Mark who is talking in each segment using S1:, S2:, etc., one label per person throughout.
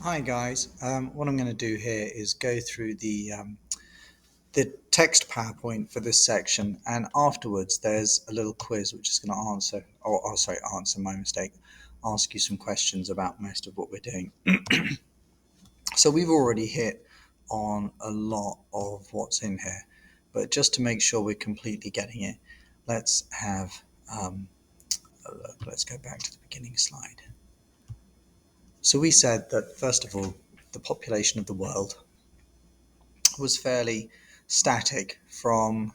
S1: Hi guys. What I'm going to do here is go through the text PowerPoint for this section, and afterwards there's a little quiz which is going to answer my mistake, ask you some questions about most of what we're doing. So we've already hit on a lot of what's in here, but just to make sure we're completely getting it, let's have a look. Let's go back to the beginning slide. So we said that first of all, the population of the world was fairly static from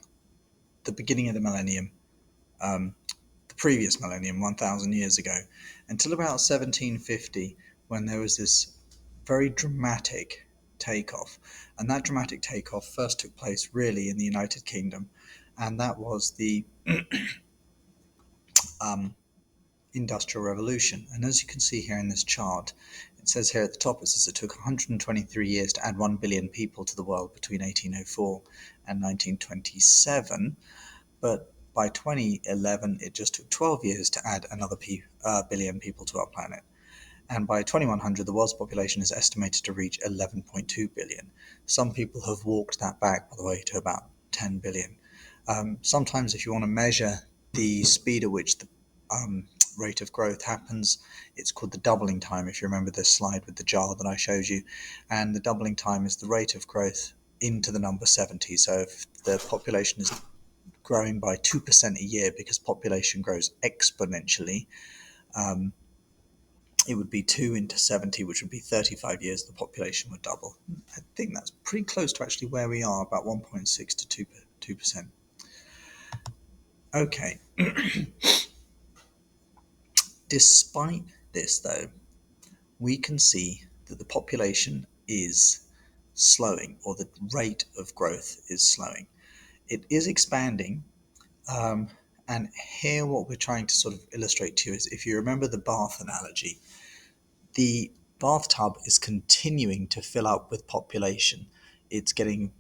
S1: the beginning of the millennium, um, the previous millennium, 1,000 years ago, until about 1750, when there was this very dramatic takeoff. And that dramatic takeoff first took place really in the United Kingdom, and that was the um, Industrial Revolution. And as you can see here in this chart, it says here at the top, it says it took 123 years to add 1 billion people to the world between 1804 and 1927. But by 2011, it just took 12 years to add another billion people to our planet. And by 2100, the world's population is estimated to reach 11.2 billion. Some people have walked that back, by the way, to about 10 billion. Sometimes, if you want to measure the speed at which the rate of growth happens, it's called the doubling time, if you remember this slide with the jar that I showed you. And the doubling time is the rate of growth into the number 70. So if the population is growing by 2% a year because population grows exponentially, um, it would be 2 into 70, which would be 35 years, the population would double. I think that's pretty close to actually where we are, about 1.6 to 2%. Okay. Despite this, though, we can see that the population is slowing, or the rate of growth is slowing. It is expanding. And here, what we're trying to sort of illustrate to you is, if you remember the bath analogy, the bathtub is continuing to fill up with population. It's getting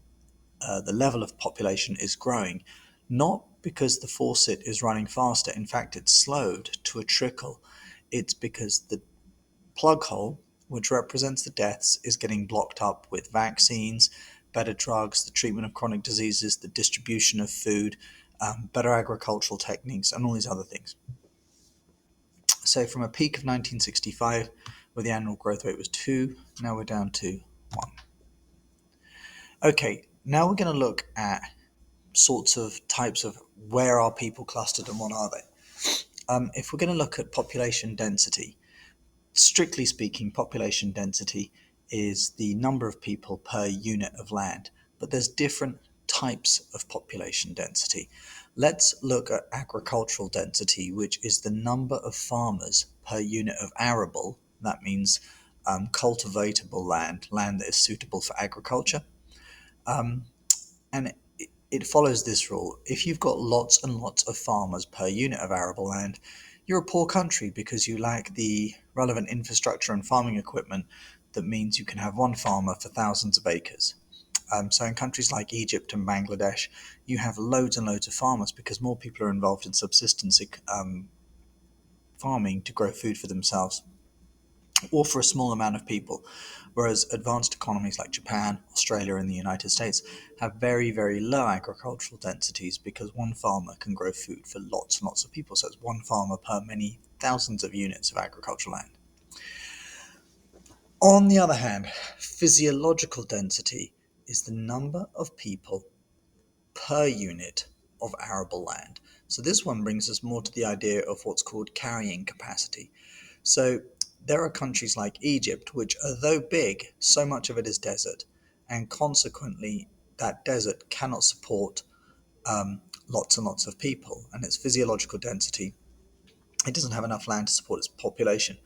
S1: the level of population is growing, not because the faucet is running faster. In fact, it's slowed to a trickle. It's because the plug hole, which represents the deaths, is getting blocked up with vaccines, better drugs, the treatment of chronic diseases, the distribution of food, better agricultural techniques, and all these other things. So from a peak of 1965, where the annual growth rate was 2, now we're down to 1. Okay, now we're going to look at sorts of types of where are people clustered and what are they. If we're going to look at population density, strictly speaking, population density is the number of people per unit of land, but there's different types of population density. Let's look at agricultural density, which is the number of farmers per unit of arable. That means cultivatable land, land that is suitable for agriculture. And it follows this rule. If you've got lots and lots of farmers per unit of arable land, you're a poor country because you lack the relevant infrastructure and farming equipment that means you can have one farmer for thousands of acres. So in countries like Egypt and Bangladesh, you have loads and loads of farmers because more people are involved in subsistence farming to grow food for themselves or for a small amount of people. Whereas advanced economies like Japan, Australia, and the United States have very, very low agricultural densities because one farmer can grow food for lots and lots of people. So it's one farmer per many thousands of units of agricultural land. On the other hand, physiological density is the number of people per unit of arable land. So this one brings us more to the idea of what's called carrying capacity. So there are countries like Egypt, which, although big, so much of it is desert, and consequently, that desert cannot support lots and lots of people, and its physiological density, it doesn't have enough land to support its population.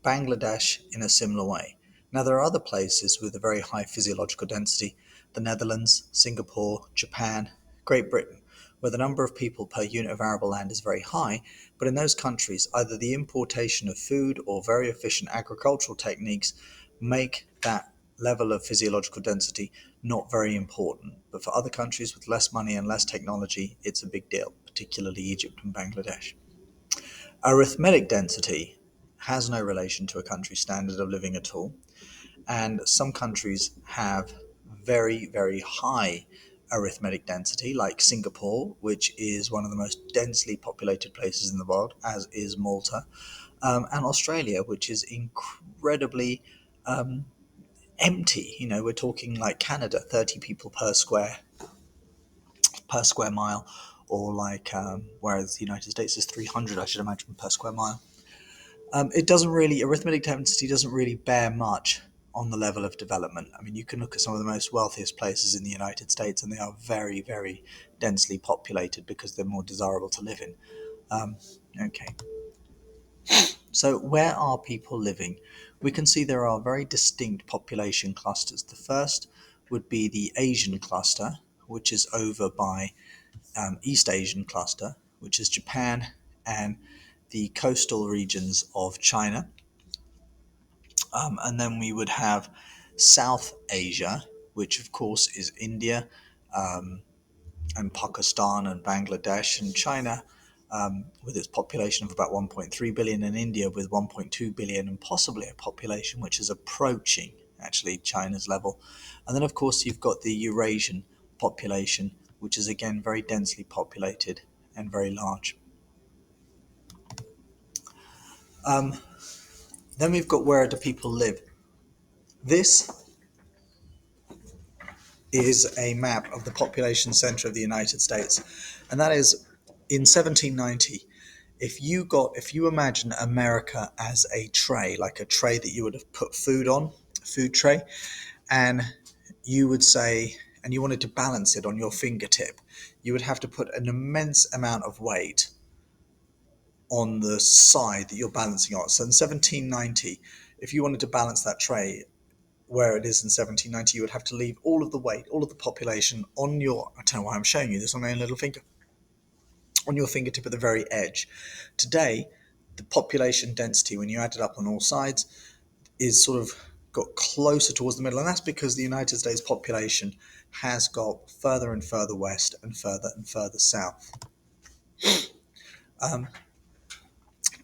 S1: Bangladesh, in a similar way. Now, there are other places with a very high physiological density: the Netherlands, Singapore, Japan, Great Britain, where the number of people per unit of arable land is very high, but in those countries, either the importation of food or very efficient agricultural techniques make that level of physiological density not very important. But for other countries with less money and less technology, it's a big deal, particularly Egypt and Bangladesh. Arithmetic density has no relation to a country's standard of living at all, And some countries have very, very high arithmetic density, like Singapore, which is one of the most densely populated places in the world, as is Malta, and Australia, which is incredibly empty. We're talking like Canada, 30 people per square mile, or like whereas the United States is 300, I should imagine, per square mile. It doesn't really arithmetic density doesn't really bear much on the level of development. I mean, you can look at some of the most wealthiest places in the United States, and they are very, very densely populated because they're more desirable to live in. Okay, so where are people living? We can see there are very distinct population clusters. The first would be the Asian cluster, which is over by East Asian cluster, which is Japan and the coastal regions of China. And then we would have South Asia, which of course is India, and Pakistan and Bangladesh and China, with its population of about 1.3 billion, and India with 1.2 billion, and possibly a population which is approaching actually China's level. And then of course you've got the Eurasian population, which is again very densely populated and very large. Then we've got where do people live. This is a map of the population center of the United States, and that is in 1790. If you imagine America as a tray, like a tray that you would have put food on, food tray, and you would say, and you wanted to balance it on your fingertip, you would have to put an immense amount of weight on the side that you're balancing on. So in 1790, if you wanted to balance that tray where it is in 1790, you would have to leave all of the weight, all of the population on your, I don't know why I'm showing you this on my own little finger, on your fingertip at the very edge. Today, the population density, when you add it up on all sides, is sort of got closer towards the middle, and that's because the United States population has got further and further west and further south.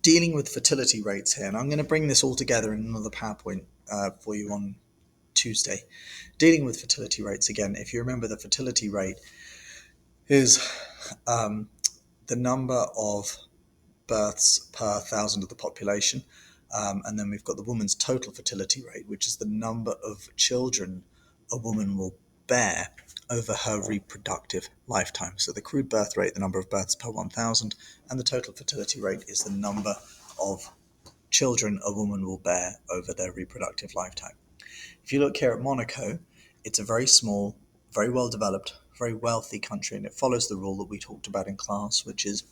S1: Dealing with fertility rates here, and I'm going to bring this all together in another PowerPoint for you on Tuesday. Dealing with fertility rates again, if you remember, the fertility rate is the number of births per thousand of the population, and then we've got the woman's total fertility rate, which is the number of children a woman will bear over her reproductive lifetime. So the crude birth rate, the number of births per 1,000, and the total fertility rate is the number of children a woman will bear over their reproductive lifetime. If you look here at Monaco, it's a very small, very well developed, very wealthy country, and it follows the rule that we talked about in class, which is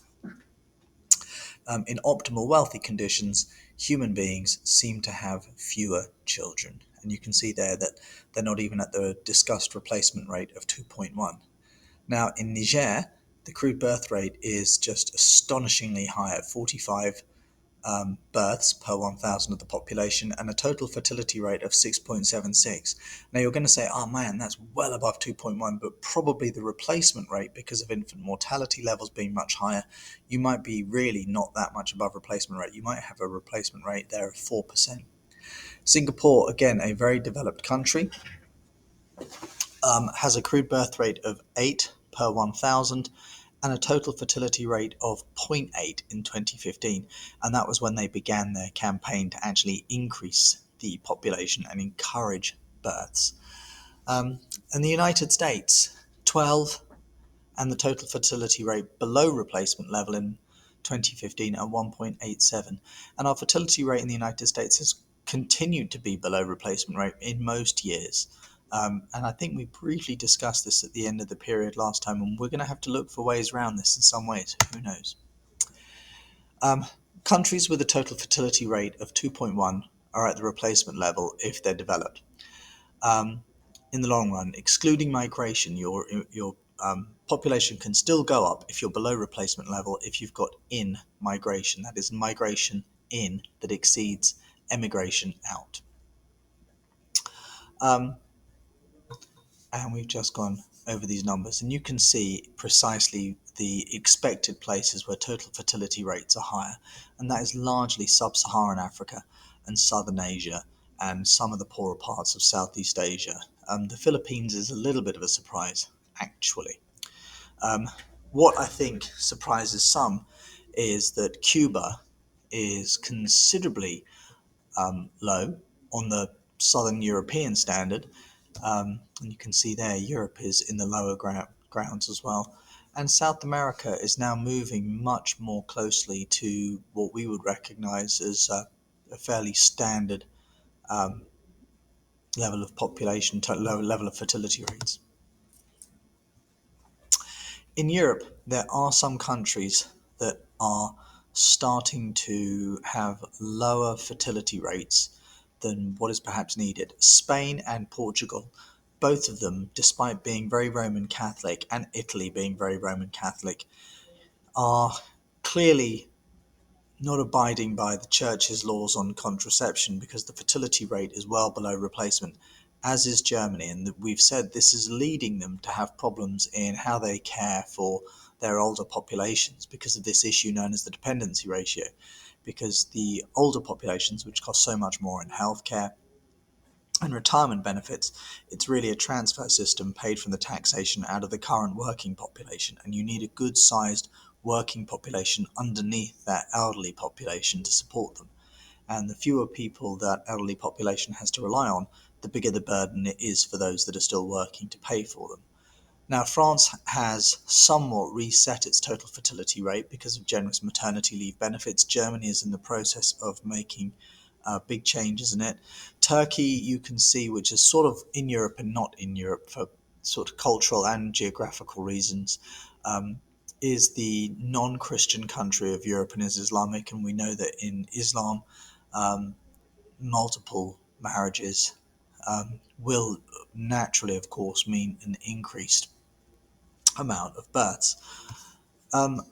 S1: in optimal wealthy conditions, human beings seem to have fewer children. And you can see there that they're not even at the discussed replacement rate of 2.1. Now, in Niger, the crude birth rate is just astonishingly high at 45 births per 1,000 of the population, and a total fertility rate of 6.76. Now you're going to say, oh man, that's well above 2.1, but probably the replacement rate, because of infant mortality levels being much higher, you might be really not that much above replacement rate. You might have a replacement rate there of 4%. Singapore, again, a very developed country, has a crude birth rate of 8 per 1,000 and a total fertility rate of 0.8 in 2015. And that was when they began their campaign to actually increase the population and encourage births. And the United States, 12, and the total fertility rate below replacement level in 2015 at 1.87. And our fertility rate in the United States has continued to be below replacement rate in most years. And I think we briefly discussed this at the end of the period last time, and we're going to have to look for ways around this in some ways. Who knows? Countries with a total fertility rate of 2.1 are at the replacement level if they're developed. In the long run, excluding migration, your population can still go up if you're below replacement level if you've got in migration. That is migration in that exceeds emigration out. And we've just gone over these numbers, and you can see precisely the expected places where total fertility rates are higher, and that is largely sub-Saharan Africa and Southern Asia and some of the poorer parts of Southeast Asia. The Philippines is a little bit of a surprise, actually. Um, what I think surprises some is that Cuba is considerably low on the southern European standard. And you can see there Europe is in the lower grounds as well. And South America is now moving much more closely to what we would recognize as a fairly standard um, level of population, level of fertility rates. In Europe, there are some countries that are starting to have lower fertility rates than what is perhaps needed. Spain and Portugal, both of them, despite being very Roman Catholic, and Italy being very Roman Catholic, are clearly not abiding by the church's laws on contraception because the fertility rate is well below replacement, as is Germany. And we've said this is leading them to have problems in how they care for their older populations because of this issue known as the dependency ratio. Because the older populations, which cost so much more in healthcare and retirement benefits, it's really a transfer system paid from the taxation out of the current working population, and you need a good sized working population underneath that elderly population to support them. And the fewer people that elderly population has to rely on, the bigger the burden it is for those that are still working to pay for them. Now, France has somewhat reset its total fertility rate because of generous maternity leave benefits. Germany is in the process of making big changes in it. Turkey, you can see, which is sort of in Europe and not in Europe for sort of cultural and geographical reasons, is the non-Christian country of Europe and is Islamic. And we know that in Islam, um, multiple marriages will naturally, of course, mean an increased amount of births.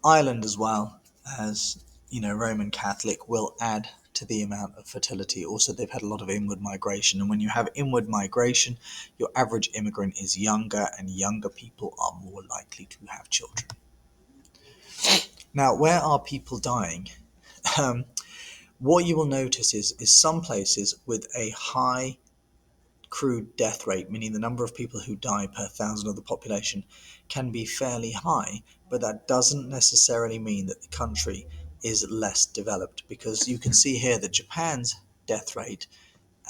S1: Ireland as well, as Roman Catholic, will add to the amount of fertility. Also, they've had a lot of inward migration, and when you have inward migration, your average immigrant is younger, and younger people are more likely to have children. Now, where are people dying? Um, what you will notice is some places with a high crude death rate, meaning the number of people who die per thousand of the population, can be fairly high, but that doesn't necessarily mean that the country is less developed, because you can see here that Japan's death rate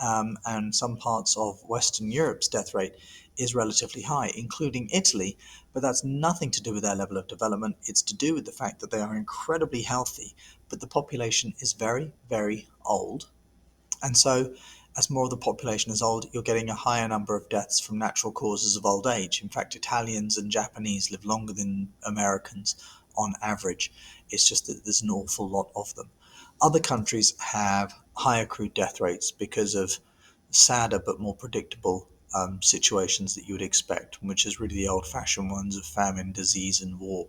S1: and some parts of Western Europe's death rate is relatively high, including Italy, but that's nothing to do with their level of development. It's to do with the fact that they are incredibly healthy, but the population is very, very old. And so, as more of the population is old, you're getting a higher number of deaths from natural causes of old age. In fact, Italians and Japanese live longer than Americans on average. It's just that there's an awful lot of them. Other countries have higher crude death rates because of sadder but more predictable situations that you would expect, which is really the old-fashioned ones of famine, disease, and war.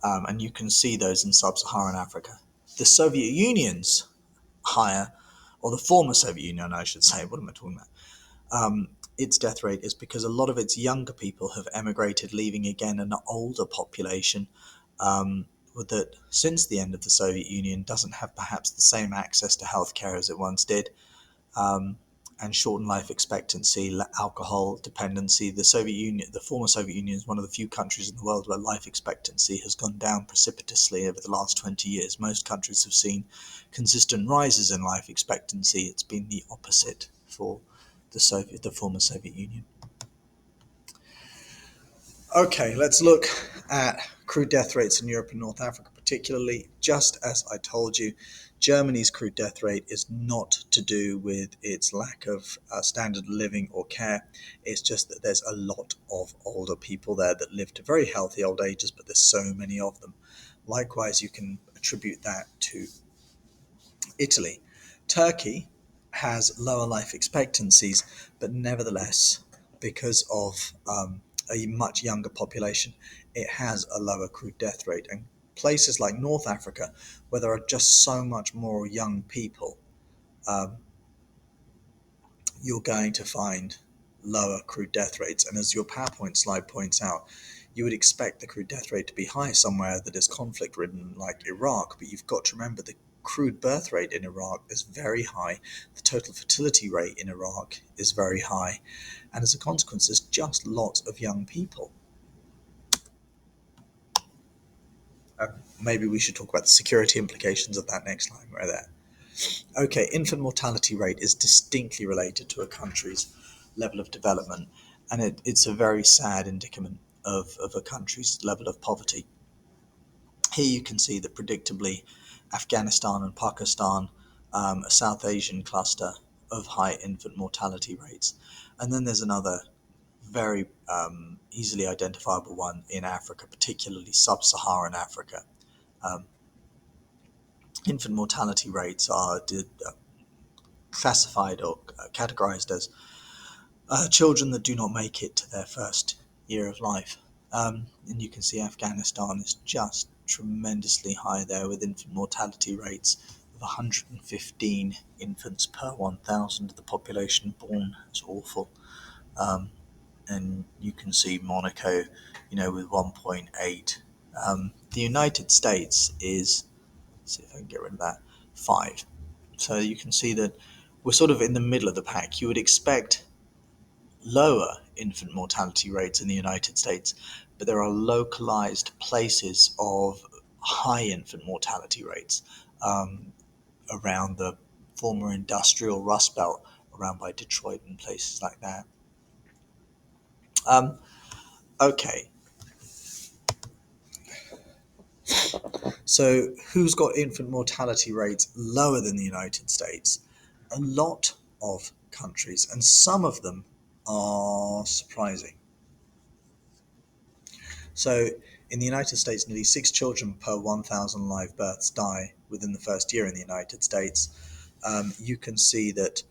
S1: And you can see those in sub-Saharan Africa. The Soviet Union's higher, or the former Soviet Union, I should say, what am I talking about? Its death rate is because a lot of its younger people have emigrated, leaving again an older population that, since the end of the Soviet Union, doesn't have perhaps the same access to healthcare as it once did. And shortened life expectancy, alcohol dependency. The Soviet Union, the former Soviet Union, is one of the few countries in the world where life expectancy has gone down precipitously over the last 20 years. Most countries have seen consistent rises in life expectancy. It's been the opposite for the former Soviet Union. Okay, let's look at crude death rates in Europe and North Africa particularly. Just as I told you, Germany's crude death rate is not to do with its lack of standard of living or care. It's just that there's a lot of older people there that live to very healthy old ages, but there's so many of them. Likewise, you can attribute that to Italy. Turkey has lower life expectancies, but nevertheless, because of a much younger population, it has a lower crude death rate. And places like North Africa, where there are just so much more young people, um, you're going to find lower crude death rates. And as your PowerPoint slide points out, you would expect the crude death rate to be high somewhere that is conflict ridden like Iraq, but you've got to remember the accrued birth rate in Iraq is very high, the total fertility rate in Iraq is very high, and as a consequence, there's just lots of young people. Maybe we should talk about the security implications of that next line right there. Okay, infant mortality rate is distinctly related to a country's level of development, and it's a very sad indicament of a country's level of poverty. Here you can see that predictably Afghanistan and Pakistan, a South Asian cluster of high infant mortality rates. And then there's another very easily identifiable one in Africa, particularly sub-Saharan Africa. Um, Infant mortality rates are classified or categorized as children that do not make it to their first year of life. And you can see Afghanistan is just tremendously high there with infant mortality rates of 115 infants per 1,000 of the population born. It's awful. Um, and you can see Monaco, with 1.8. The United States is, let's see if I can get rid of that, 5. So you can see that we're sort of in the middle of the pack. You would expect lower infant mortality rates in the United States, but there are localized places of high infant mortality rates around the former industrial Rust Belt, around by Detroit and places like that. Um, okay, so who's got infant mortality rates lower than the United States? A lot of countries, and some of them are surprising. So, in the United States, nearly 6 children per 1,000 live births die within the first year in the United States. You can see that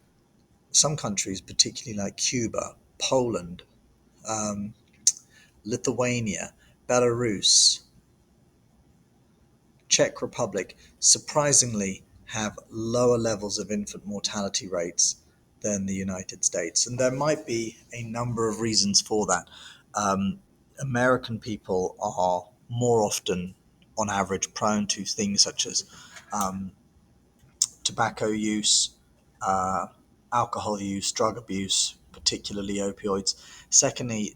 S1: some countries, particularly like Cuba, Poland, um, Lithuania, Belarus, Czech Republic, surprisingly have lower levels of infant mortality rates than the United States. And there might be a number of reasons for that. Um, American people are more often, on average, prone to things such as um, tobacco use, uh, alcohol use, drug abuse, particularly opioids. Secondly,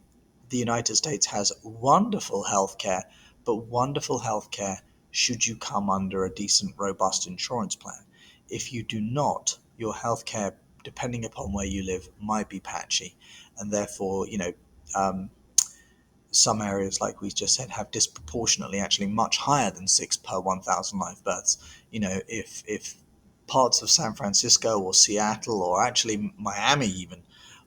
S1: the United States has wonderful healthcare, but wonderful healthcare should you come under a decent, robust insurance plan. If you do not, your healthcare, depending upon where you live, might be patchy, and therefore, um, some areas, like we just said, have disproportionately actually much higher than 6 per 1,000 live births. If parts of San Francisco or Seattle or actually Miami even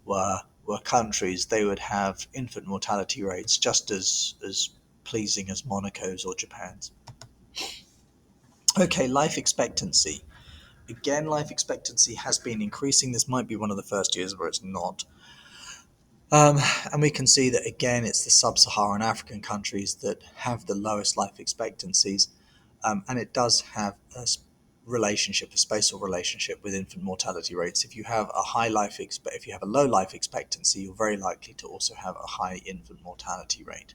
S1: were countries, they would have infant mortality rates just as pleasing as Monaco's or Japan's. Okay, life expectancy. Again, life expectancy has been increasing. This might be one of the first years where it's not. Um, and we can see that again, it's the sub-Saharan African countries that have the lowest life expectancies, and it does have a spatial relationship with infant mortality rates. If you have if you have a low life expectancy, you're very likely to also have a high infant mortality rate.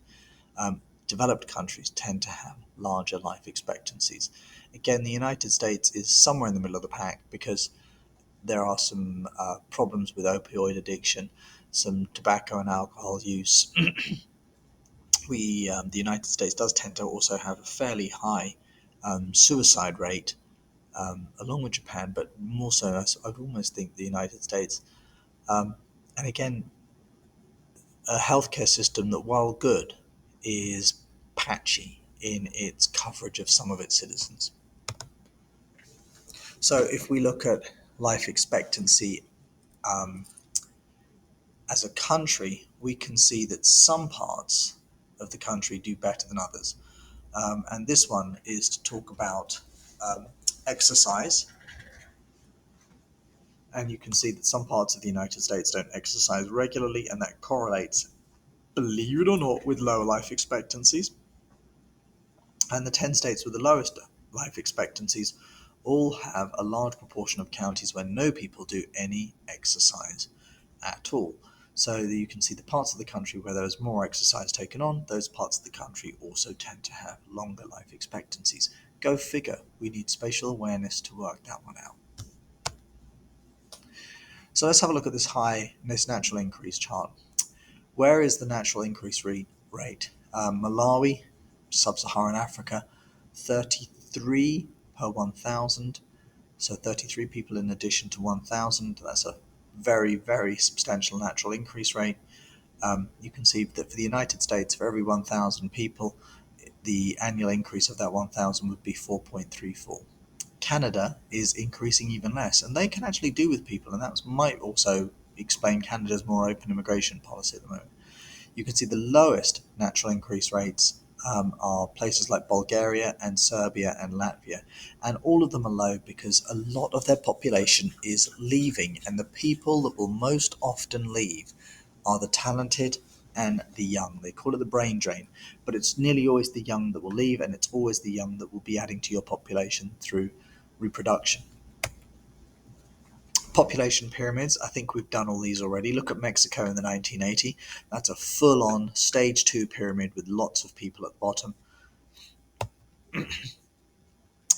S1: Developed countries tend to have larger life expectancies. Again, the United States is somewhere in the middle of the pack because there are some problems with opioid addiction, some tobacco and alcohol use. The United States does tend to also have a fairly high suicide rate, along with Japan, but more so, I'd almost think the United States. And again, a healthcare system that, while good, is patchy in its coverage of some of its citizens. So if we look at life expectancy um, as a country, we can see that some parts of the country do better than others. And this one is to talk about exercise. And you can see that some parts of the United States don't exercise regularly, and that correlates, believe it or not, with lower life expectancies. And the 10 states with the lowest life expectancies all have a large proportion of counties where no people do any exercise at all. So you can see the parts of the country where there is more exercise taken on, those parts of the country also tend to have longer life expectancies. Go figure, we need spatial awareness to work that one out. So let's have a look at this natural increase chart. Where is the natural increase rate? Malawi, sub-Saharan Africa, 33 per 1,000. So 33 people in addition to 1,000. That's a very, very substantial natural increase rate. You can see that for the United States, for every 1,000 people, the annual increase of that 1,000 would be 4.34. Canada is increasing even less, and they can actually do with people, and that might also explain Canada's more open immigration policy at the moment. You can see the lowest natural increase rates are places like Bulgaria and Serbia and Latvia, and all of them are low because a lot of their population is leaving, and the people that will most often leave are the talented and the young. They call it the brain drain, but it's nearly always the young that will leave, and it's always the young that will be adding to your population through reproduction. Population pyramids, I think we've done all these already. Look at Mexico in the 1980. That's a full-on stage 2 pyramid with lots of people at the bottom.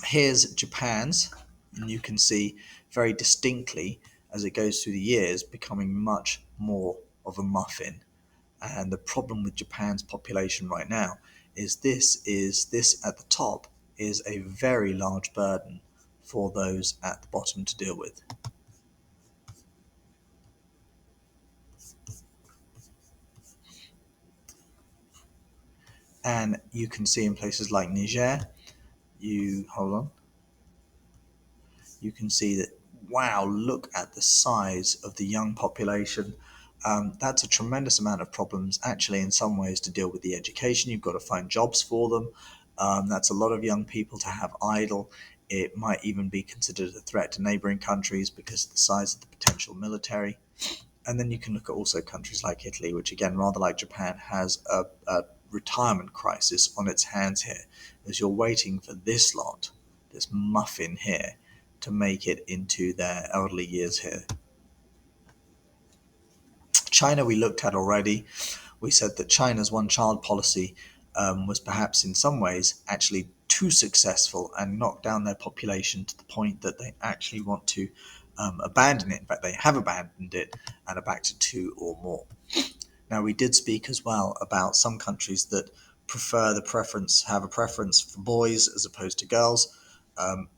S1: Here's Japan's, and you can see very distinctly as it goes through the years becoming much more of a muffin. And the problem with Japan's population right now is this at the top is a very large burden for those at the bottom to deal with. And you can see in places like Niger, you can see that, wow, look at the size of the young population. That's a tremendous amount of problems, actually, in some ways, to deal with the education. You've got to find jobs for them. That's a lot of young people to have idle. It might even be considered a threat to neighboring countries because of the size of the potential military. And then you can look at also countries like Italy, which, again, rather like Japan, has a retirement crisis on its hands here, as you're waiting for this lot, this muffin here, to make it into their elderly years here. China we looked at already. We said that China's one-child policy was perhaps in some ways actually too successful and knocked down their population to the point that they actually want to abandon it. In fact, they have abandoned it and are back to 2 or more. Now, we did speak as well about some countries that have a preference for boys as opposed to girls.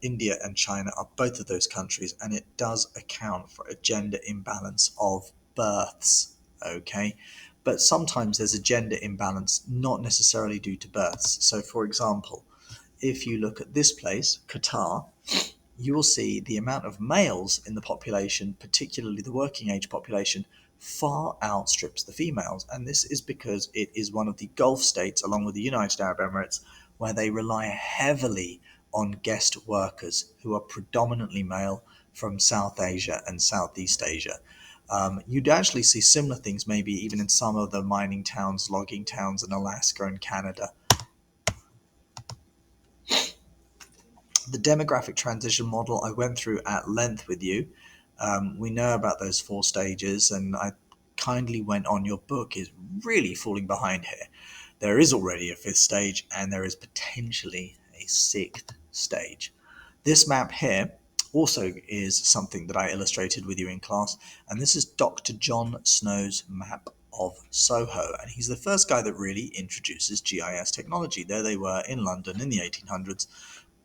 S1: India and China are both of those countries, and it does account for a gender imbalance of births, okay? But sometimes there's a gender imbalance not necessarily due to births. So, for example, if you look at this place, Qatar, you will see the amount of males in the population, particularly the working age population, far outstrips the females. And this is because it is one of the Gulf states, along with the United Arab Emirates, where they rely heavily on guest workers who are predominantly male from South Asia and Southeast Asia. You'd actually see similar things maybe even in some of the mining towns, logging towns in Alaska and Canada. The demographic transition model I went through at length with you. We know about those 4 stages, and I kindly went on. Your book is really falling behind here. There is already a 5th stage, and there is potentially a 6th stage. This map here also is something that I illustrated with you in class, and this is Dr. John Snow's map of Soho, and he's the first guy that really introduces GIS technology. There they were in London in the 1800s,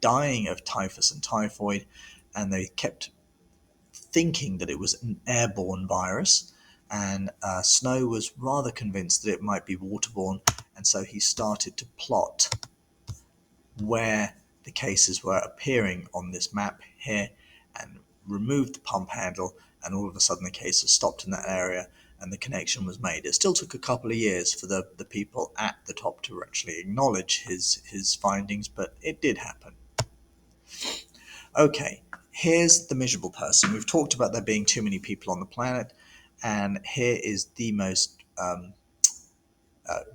S1: dying of typhus and typhoid, and they kept thinking that it was an airborne virus. And Snow was rather convinced that it might be waterborne, and so he started to plot where the cases were appearing on this map here and removed the pump handle, and all of a sudden the cases stopped in that area and the connection was made. It still took a couple of years for the people at the top to actually acknowledge his findings, but it did happen. Okay, here's the miserable person. We've talked about there being too many people on the planet, and here is the most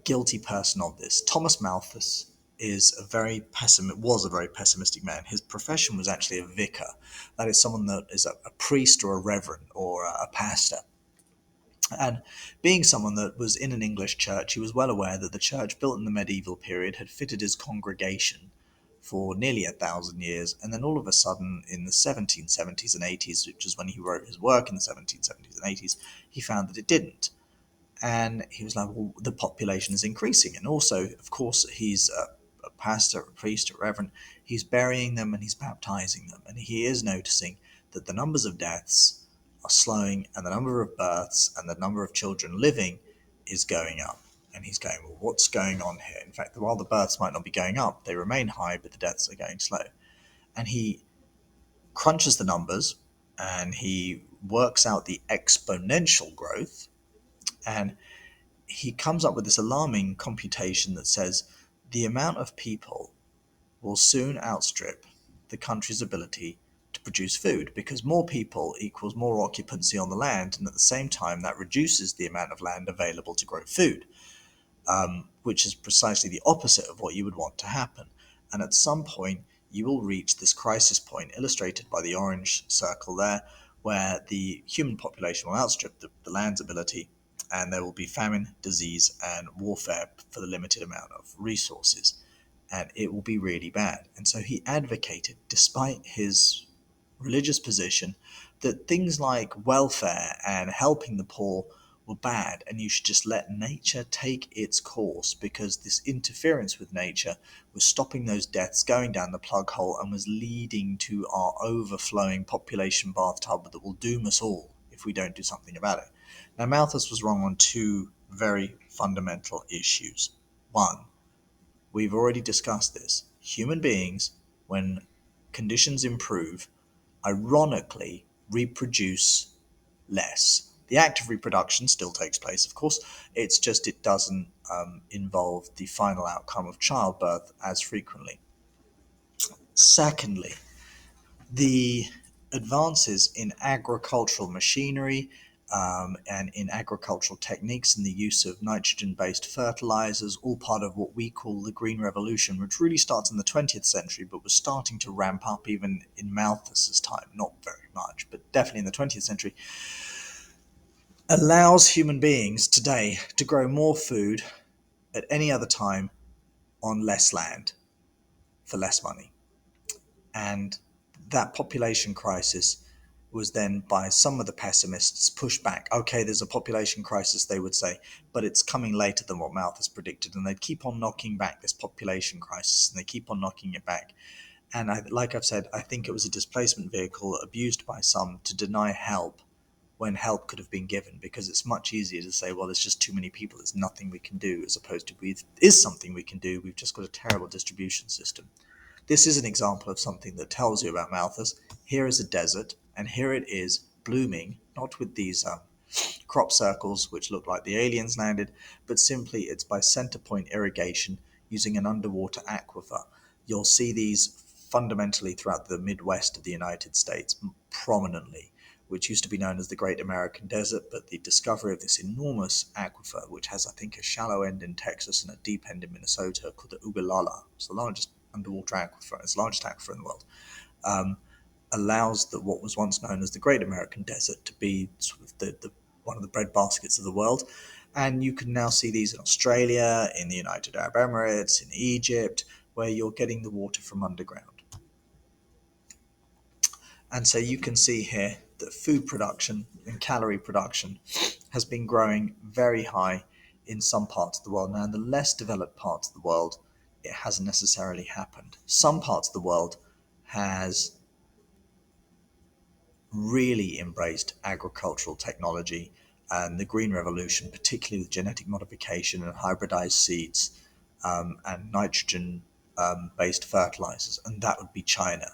S1: guilty person of this. Thomas Malthus was a very pessimistic man. His profession was actually a vicar. That is someone that is a priest or a reverend or a pastor. And being someone that was in an English church, he was well aware that the church built in the medieval period had fitted his congregation for nearly 1,000 years, and then all of a sudden in the 1770s and 80s, which is when he wrote his work in the 1770s and 80s, he found that it didn't. And he was like, well, the population is increasing. And also, of course, he's a pastor, a priest, a reverend. He's burying them and he's baptizing them. And he is noticing that the numbers of deaths are slowing and the number of births and the number of children living is going up. And he's going, well, what's going on here? In fact, while the births might not be going up, they remain high, but the deaths are going slow. And he crunches the numbers and he works out the exponential growth, and he comes up with this alarming computation that says the amount of people will soon outstrip the country's ability to produce food, because more people equals more occupancy on the land, and at the same time that reduces the amount of land available to grow food, which is precisely the opposite of what you would want to happen. And at some point, you will reach this crisis point, illustrated by the orange circle there, where the human population will outstrip the land's ability, and there will be famine, disease, and warfare for the limited amount of resources. And it will be really bad. And so he advocated, despite his religious position, that things like welfare and helping the poor were bad, and you should just let nature take its course, because this interference with nature was stopping those deaths going down the plug hole and was leading to our overflowing population bathtub that will doom us all if we don't do something about it. Now, Malthus was wrong on two very fundamental issues. One, we've already discussed this. Human beings, when conditions improve, ironically reproduce less. The act of reproduction still takes place, of course. It's just it doesn't involve the final outcome of childbirth as frequently. Secondly, the advances in agricultural machinery and in agricultural techniques and the use of nitrogen-based fertilizers, all part of what we call the Green Revolution, which really starts in the 20th century, but was starting to ramp up even in Malthus's time. Not very much, but definitely in the 20th century, allows human beings today to grow more food at any other time on less land for less money. And that population crisis was then, by some of the pessimists, pushed back. Okay, there's a population crisis, they would say, but it's coming later than what Malthus predicted. And they'd keep on knocking back this population crisis, and they keep on knocking it back. And like I've said, I think it was a displacement vehicle abused by some to deny help when help could have been given, because it's much easier to say, well, there's just too many people, there's nothing we can do, as opposed to, there is something we can do, we've just got a terrible distribution system. This is an example of something that tells you about Malthus. Here is a desert, and here it is blooming, not with these crop circles which look like the aliens landed, but simply it's by center point irrigation using an underwater aquifer. You'll see these fundamentally throughout the Midwest of the United States prominently, which used to be known as the Great American Desert, but the discovery of this enormous aquifer, which has, I think, a shallow end in Texas and a deep end in Minnesota, called the Ogallala. It's the largest underwater aquifer, it's the largest aquifer in the world, allows what was once known as the Great American Desert to be sort of the one of the breadbaskets of the world. And you can now see these in Australia, in the United Arab Emirates, in Egypt, where you're getting the water from underground. And so you can see here that food production and calorie production has been growing very high in some parts of the world. Now, in the less developed parts of the world, it hasn't necessarily happened. Some parts of the world has really embraced agricultural technology and the Green Revolution, particularly with genetic modification and hybridized seeds and nitrogen based fertilizers, and that would be China.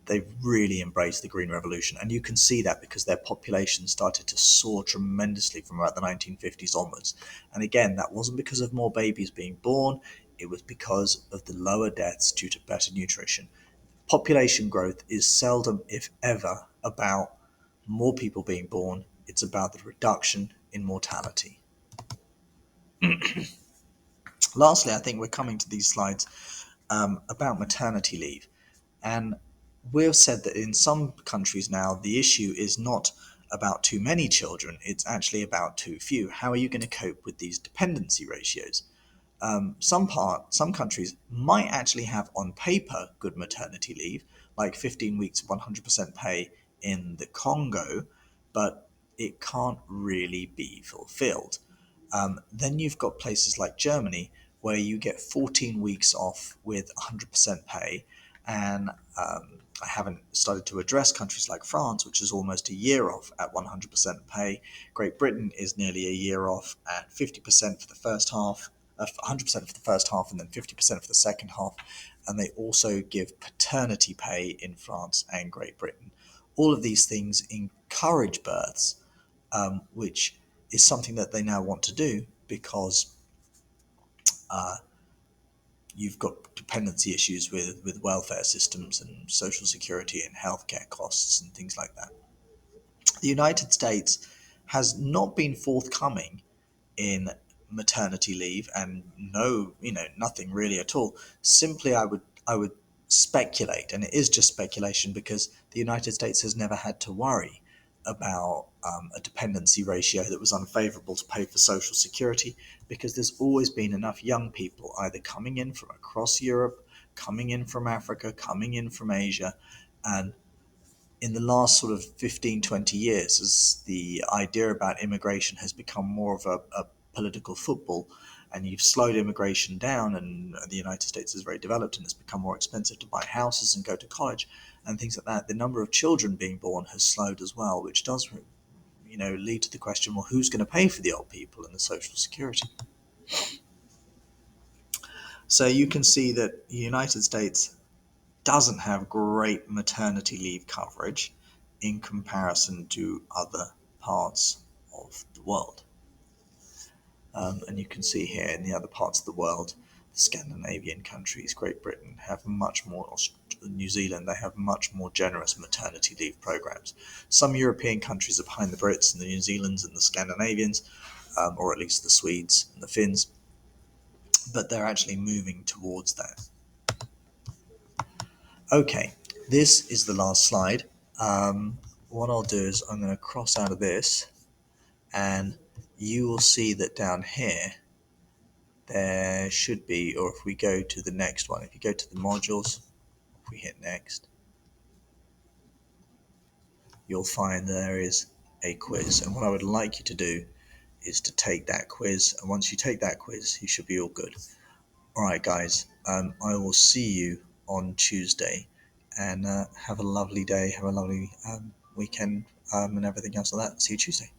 S1: They've really embraced the Green Revolution, and you can see that because their population started to soar tremendously from about the 1950s onwards. And again, that wasn't because of more babies being born, it was because of the lower deaths due to better nutrition. Population growth is seldom, if ever, about more people being born. It's about the reduction in mortality. Lastly, I think we're coming to these slides about maternity leave. And we've said that in some countries now, the issue is not about too many children, it's actually about too few. How are you going to cope with these dependency ratios? Some countries might actually have on paper good maternity leave, like 15 weeks of 100% pay in the Congo, but it can't really be fulfilled. Then you've got places like Germany where you get 14 weeks off with 100% pay, and I haven't started to address countries like France, which is almost a year off at 100% pay. Great Britain is nearly a year off at 50% for the first half, 100% for the first half, and then 50% for the second half. And they also give paternity pay in France and Great Britain. All of these things encourage births, which is something that they now want to do because you've got dependency issues with welfare systems and social security and healthcare costs and things like that. The United States has not been forthcoming in maternity leave and nothing really at all. Simply I would speculate, and it is just speculation because the United States has never had to worry about a dependency ratio that was unfavorable to pay for social security, because there's always been enough young people either coming in from across Europe, coming in from Africa, coming in from Asia. And in the last sort of 15, 20 years, as the idea about immigration has become more of a political football, and you've slowed immigration down, and the United States is very developed and it's become more expensive to buy houses and go to college and things like that, the number of children being born has slowed as well, which does lead to the question, well, who's going to pay for the old people and the social security? So you can see that the United States doesn't have great maternity leave coverage in comparison to other parts of the world. And you can see here in the other parts of the world, the Scandinavian countries, Great Britain, have much more, New Zealand, they have much more generous maternity leave programs. Some European countries are behind the Brits and the New Zealands and the Scandinavians, or at least the Swedes and the Finns, but they're actually moving towards that. Okay, this is the last slide. What I'll do is I'm going to cross out of this, and you will see that down here there should be, or if we go to the next one, if you go to the modules, if we hit next, you'll find there is a quiz. And what I would like you to do is to take that quiz, and once you take that quiz, you should be all good. All right, guys, I will see you on Tuesday, and have a lovely day, have a lovely weekend, and everything else like that. See you Tuesday.